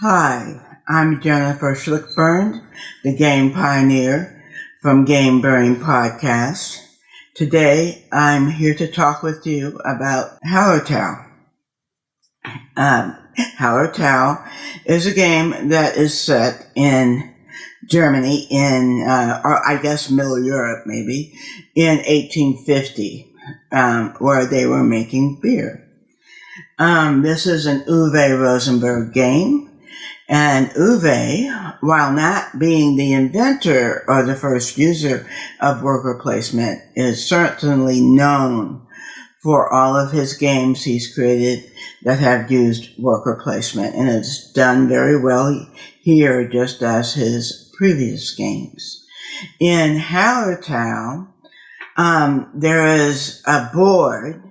Hi, I'm Jennifer Schlickburn, the Game Pioneer from Game Brain Podcast. Today, I'm here to talk with you about Hallertau. Hallertau is a game that is set in Germany, or I guess Middle Europe maybe, in 1850, where they were making beer. This is an Uwe Rosenberg game. And Uwe, while not being the inventor or the first user of worker placement, is certainly known for all of his games he's created that have used worker placement, and it's done very well here, just as his previous games. In Hallertau, there is a board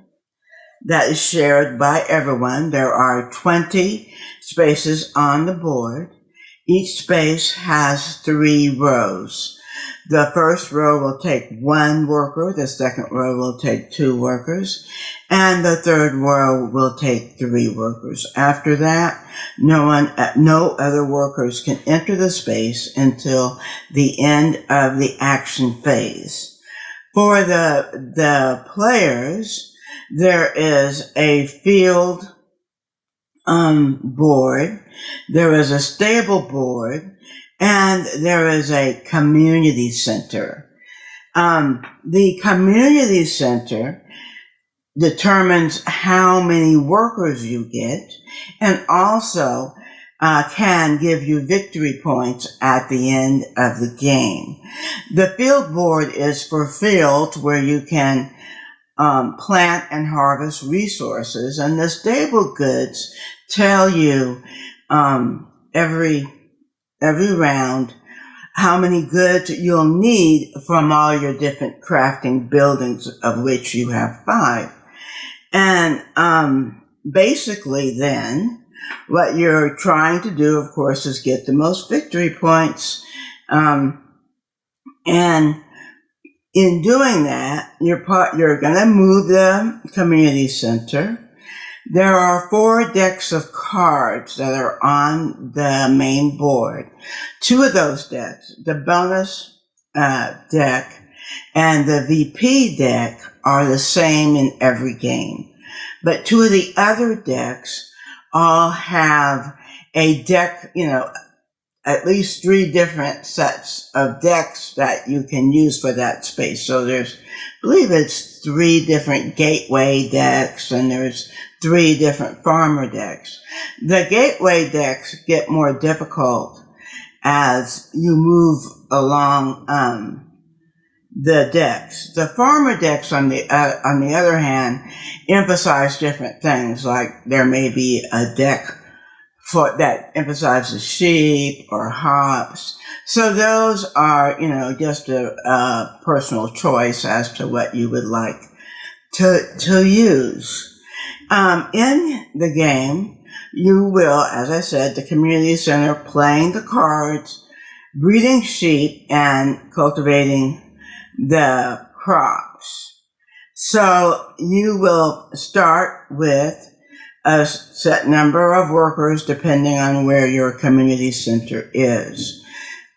that is shared by everyone. There are 20 spaces on the board. Each space has 3 rows. The first row will take 1 worker, the second row will take 2 workers, and the third row will take 3 workers. After that, no other workers can enter the space until the end of the action phase. For the players, there is a field board, there is a stable board, and there is a community center. The community center determines how many workers you get, and also can give you victory points at the end of the game. The field board is for fields where you can plant and harvest resources, and the stable goods tell you every round how many goods you'll need from all your different crafting buildings, of which you have 5. And basically then, what you're trying to do, of course, is get the most victory points, and in doing that, you're going to move the community center. There are 4 decks of cards that are on the main board. 2 of those decks, the bonus deck and the VP deck, are the same in every game. But 2 of the other decks all have a deck, at least 3 different sets of decks that you can use for that space. So I believe it's 3 different gateway decks, and there's 3 different farmer decks. The gateway decks get more difficult as you move along the decks. The farmer decks, on the other hand, emphasize different things, like there may be a deck that emphasizes sheep or hops. So those are, just a personal choice as to what you would like to use. In the game, you will, as I said, the community center, playing the cards, breeding sheep, and cultivating the crops. So you will start with a set number of workers depending on where your community center is.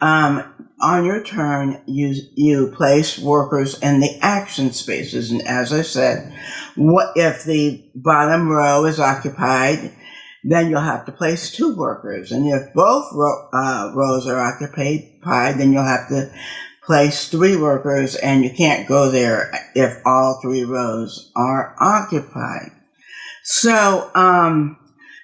On your turn, you place workers in the action spaces, and as I said, if the bottom row is occupied, then you'll have to place 2 workers, and if both rows are occupied, then you'll have to place 3 workers, and you can't go there if all 3 rows are occupied. So,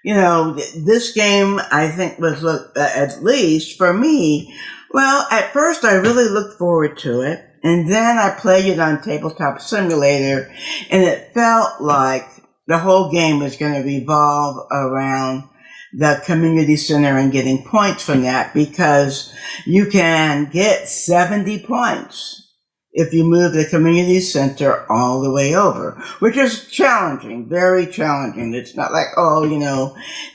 this game, I think, was, at least for me, well, at first I really looked forward to it, and then I played it on Tabletop Simulator, and it felt like the whole game was going to revolve around the community center and getting points from that, because you can get 70 points if you move the community center all the way over, which is challenging, very challenging. It's not like,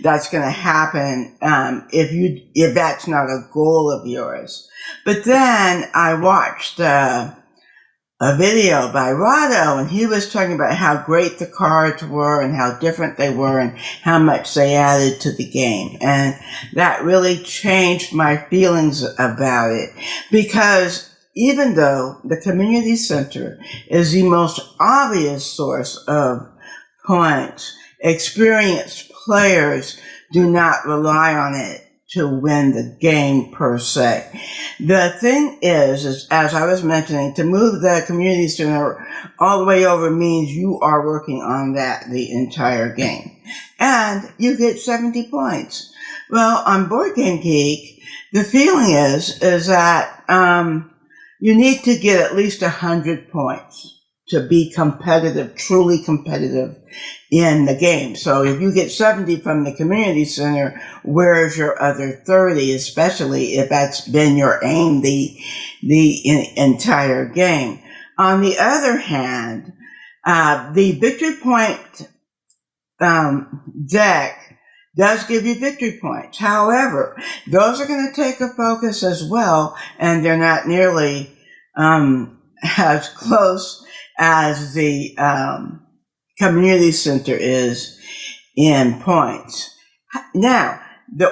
that's going to happen if that's not a goal of yours. But then I watched a video by Rado, and he was talking about how great the cards were and how different they were and how much they added to the game. And that really changed my feelings about it, because even though the community center is the most obvious source of points, experienced players do not rely on it to win the game per se. The thing is, as I was mentioning, to move the community center all the way over means you are working on that the entire game. And you get 70 points. Well, on Board Game Geek, the feeling is that you need to get at least 100 points to be competitive, truly competitive in the game. So if you get 70 from the community center, where's your other 30, especially if that's been your aim the entire game? On the other hand, the victory point deck does give you victory points. However, those are going to take a focus as well, and they're not nearly as close as the community center is in points. Now,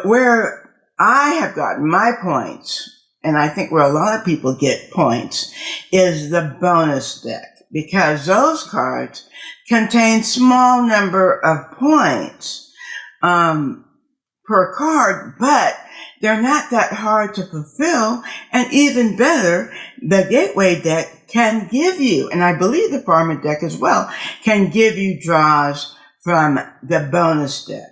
where I have gotten my points, and I think where a lot of people get points, is the bonus deck, because those cards contain small number of points per card, but they're not that hard to fulfill. And even better, the gateway deck can give you, and I believe the farmer deck as well, can give you draws from the bonus deck.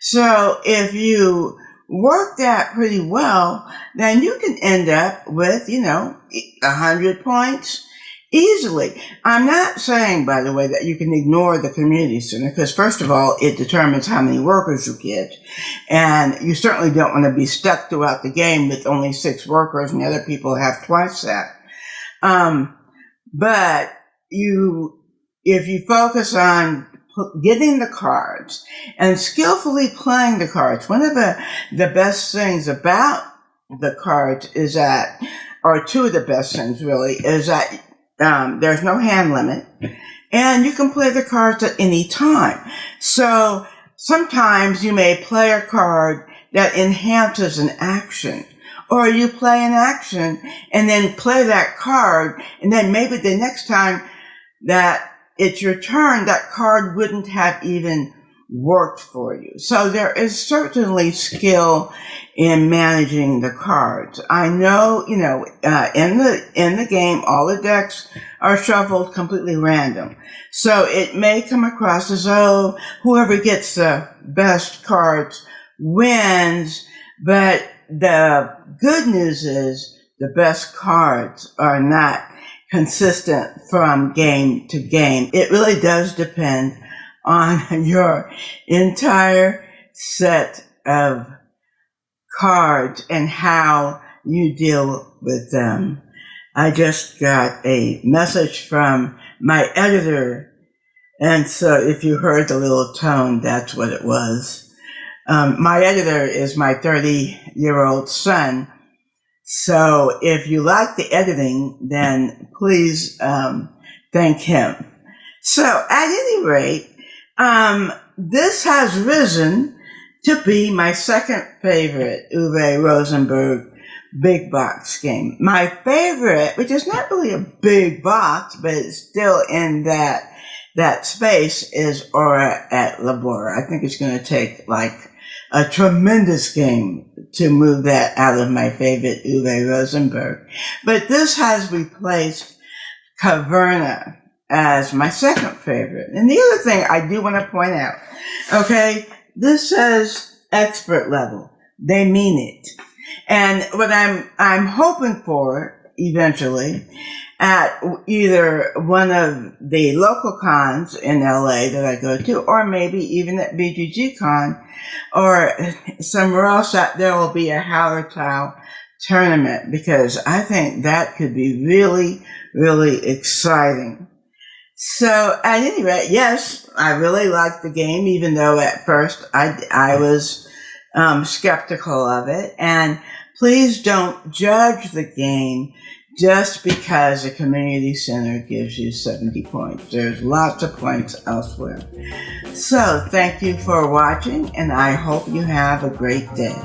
So if you work that pretty well, then you can end up with, 100 points easily. I'm not saying, by the way, that you can ignore the community center, because first of all, it determines how many workers you get. And you certainly don't want to be stuck throughout the game with only 6 workers and the other people have twice that. But if you focus on getting the cards and skillfully playing the cards, one of the best things about the cards is that, or two of the best things really, is that there's no hand limit, and you can play the cards at any time. So sometimes you may play a card that enhances an action, or you play an action and then play that card, and then maybe the next time that it's your turn, that card wouldn't have even worked for you. So there is certainly skill in managing the cards. I know, in the game, all the decks are shuffled completely random. So it may come across as though whoever gets the best cards wins, but the good news is the best cards are not consistent from game to game. It really does depend on your entire set of cards and how you deal with them. I just got a message from my editor, and so if you heard the little tone, that's what it was. My editor is my 30-year-old son, so if you like the editing, then please thank him. So at any rate, this has risen to be my second favorite Uwe Rosenberg big box game. My favorite, which is not really a big box, but it's still in that space, is Aura et Labora. I think it's going to take like a tremendous game to move that out of my favorite Uwe Rosenberg. But this has replaced Caverna as my second favorite. And the other thing I do want to point out, okay, this says expert level. They mean it. And what I'm hoping for eventually at either one of the local cons in LA that I go to, or maybe even at BGG Con, or somewhere else, that there will be a Hallertau tournament, because I think that could be really, really exciting. So at any rate, yes, I really liked the game, even though at first I was skeptical of it. And please don't judge the game just because a community center gives you 70 points. There's lots of points elsewhere. So thank you for watching, and I hope you have a great day.